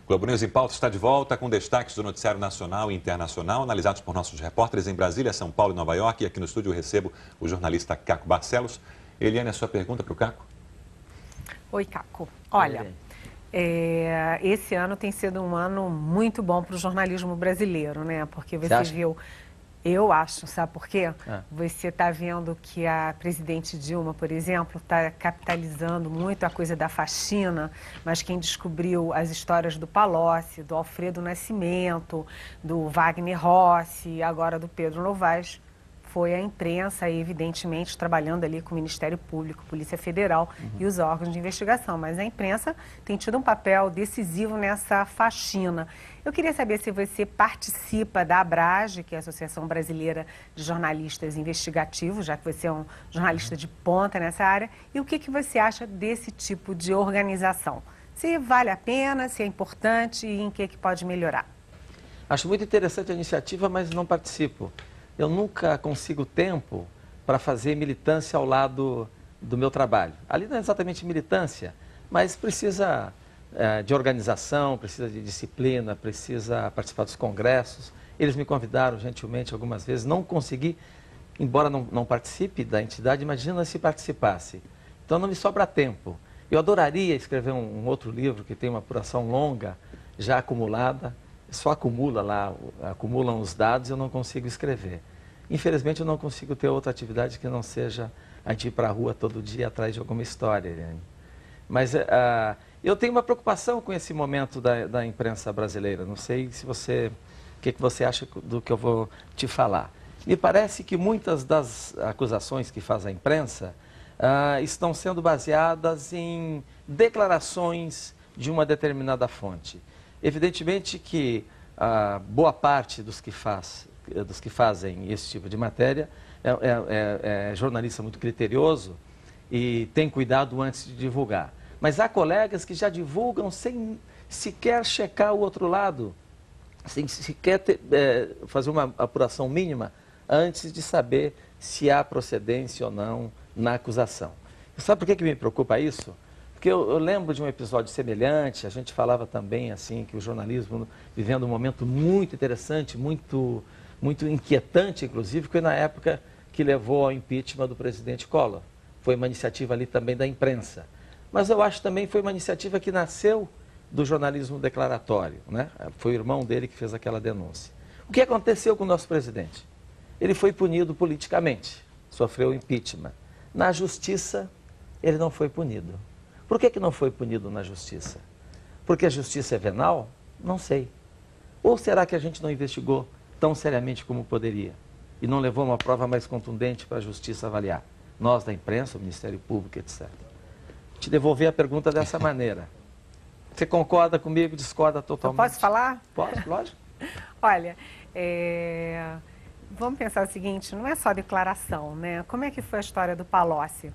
Globo News em Pauta está de volta com destaques do noticiário nacional e internacional, analisados por nossos repórteres em Brasília, São Paulo e Nova York. E aqui no estúdio eu recebo o jornalista Caco Barcelos. Eliane, a sua pergunta para o Caco? Oi, Caco. Olha, esse ano tem sido um ano muito bom para o jornalismo brasileiro, né? Porque você viu... Eu acho, sabe por quê? Você está vendo que a presidente Dilma, por exemplo, está capitalizando muito a coisa da faxina, mas quem descobriu as histórias do Palocci, do Alfredo Nascimento, do Wagner Rossi, agora do Pedro Novaes, foi a imprensa, evidentemente, trabalhando ali com o Ministério Público, Polícia Federal e os órgãos de investigação. Mas a imprensa tem tido um papel decisivo nessa faxina. Eu queria saber se você participa da ABRAGE, que é a Associação Brasileira de Jornalistas Investigativos, já que você é um jornalista de ponta nessa área, e o que você acha desse tipo de organização? Se vale a pena, se é importante e em que pode melhorar? Acho muito interessante a iniciativa, mas não participo. Eu nunca consigo tempo para fazer militância ao lado do meu trabalho. Ali não é exatamente militância, mas precisa de organização, precisa de disciplina, precisa participar dos congressos. Eles me convidaram gentilmente algumas vezes, não consegui, embora não participe da entidade, imagina se participasse. Então não me sobra tempo. Eu adoraria escrever um outro livro que tem uma apuração longa, já acumulada, só acumulam os dados e eu não consigo escrever. Infelizmente, eu não consigo ter outra atividade que não seja a gente ir para a rua todo dia atrás de alguma história, Eliane. Mas eu tenho uma preocupação com esse momento da imprensa brasileira. Não sei se o que você acha do que eu vou te falar. Me parece que muitas das acusações que faz a imprensa estão sendo baseadas em declarações de uma determinada fonte. Evidentemente que boa parte dos que fazem esse tipo de matéria é jornalista muito criterioso e tem cuidado antes de divulgar. Mas há colegas que já divulgam sem sequer checar o outro lado, sem sequer fazer uma apuração mínima antes de saber se há procedência ou não na acusação. Sabe por que me preocupa isso? Porque eu lembro de um episódio semelhante, a gente falava também assim que o jornalismo vivendo um momento muito interessante, muito inquietante, inclusive, foi na época que levou ao impeachment do presidente Collor. Foi uma iniciativa ali também da imprensa. Mas eu acho também que foi uma iniciativa que nasceu do jornalismo declaratório, né? Foi o irmão dele que fez aquela denúncia. O que aconteceu com o nosso presidente? Ele foi punido politicamente, sofreu impeachment. Na justiça, ele não foi punido. Por que não foi punido na justiça? Porque a justiça é venal? Não sei. Ou será que a gente não investigou tão seriamente como poderia? E não levou uma prova mais contundente para a justiça avaliar? Nós da imprensa, o Ministério Público, etc. Te devolver a pergunta dessa maneira. Você concorda comigo, discorda totalmente? Eu posso falar? Pode, lógico. Olha, vamos pensar o seguinte, não é só declaração, né? Como é que foi a história do Palocci?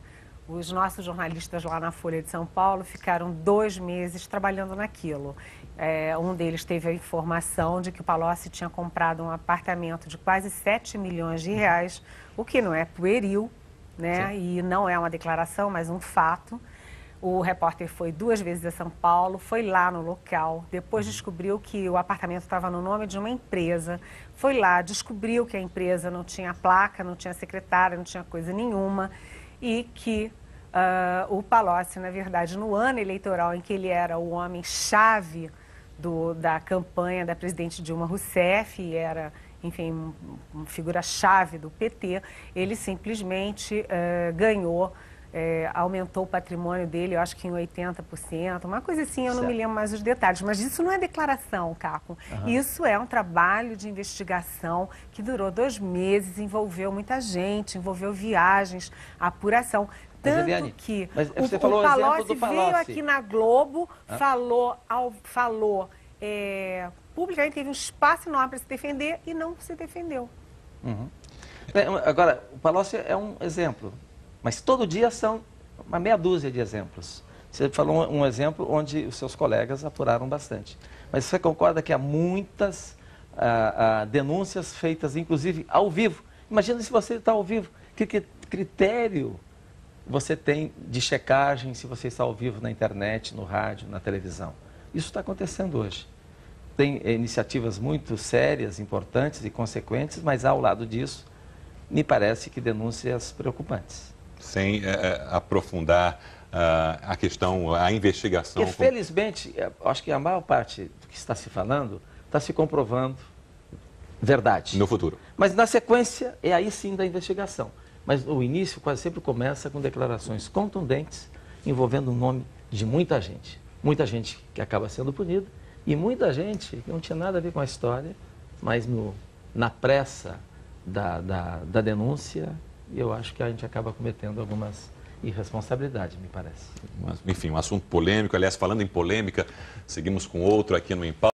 Os nossos jornalistas lá na Folha de São Paulo ficaram 2 meses trabalhando naquilo. Um deles teve a informação de que o Palocci tinha comprado um apartamento de quase 7 milhões de reais, o que não é pueril, né? Sim. E não é uma declaração, mas um fato. O repórter foi 2 vezes a São Paulo, foi lá no local, depois descobriu que o apartamento estava no nome de uma empresa, foi lá, descobriu que a empresa não tinha placa, não tinha secretária, não tinha coisa nenhuma, e que o Palocci, na verdade, no ano eleitoral em que ele era o homem-chave da campanha da presidente Dilma Rousseff, e era, enfim, uma figura-chave do PT, ele simplesmente ganhou, aumentou o patrimônio dele, eu acho que em 80%, uma coisa assim, eu não me lembro mais os detalhes, mas isso não é declaração, Caco. Isso é um trabalho de investigação que durou 2 meses, envolveu muita gente, envolveu viagens, apuração. Tanto Eliane, que você falou o exemplo do Palocci veio aqui na Globo, falou publicamente, teve um espaço enorme para se defender e não se defendeu. Agora, o Palocci é um exemplo, mas todo dia são uma meia dúzia de exemplos. Você falou um exemplo onde os seus colegas apuraram bastante. Mas você concorda que há muitas denúncias feitas, inclusive, ao vivo? Imagina se você está ao vivo. Que critério você tem de checagem se você está ao vivo na internet, no rádio, na televisão? Isso está acontecendo hoje. Tem iniciativas muito sérias, importantes e consequentes, mas ao lado disso, me parece que denúncias preocupantes. Sem aprofundar a questão, a investigação. Porque, felizmente, acho que a maior parte do que está se falando está se comprovando verdade. No futuro. Mas na sequência, é aí sim da investigação. Mas o início quase sempre começa com declarações contundentes envolvendo o nome de muita gente. Muita gente que acaba sendo punida e muita gente que não tinha nada a ver com a história, mas na pressa da denúncia, eu acho que a gente acaba cometendo algumas irresponsabilidades, me parece. Mas, enfim, um assunto polêmico. Aliás, falando em polêmica, seguimos com outro aqui no Em Pauta.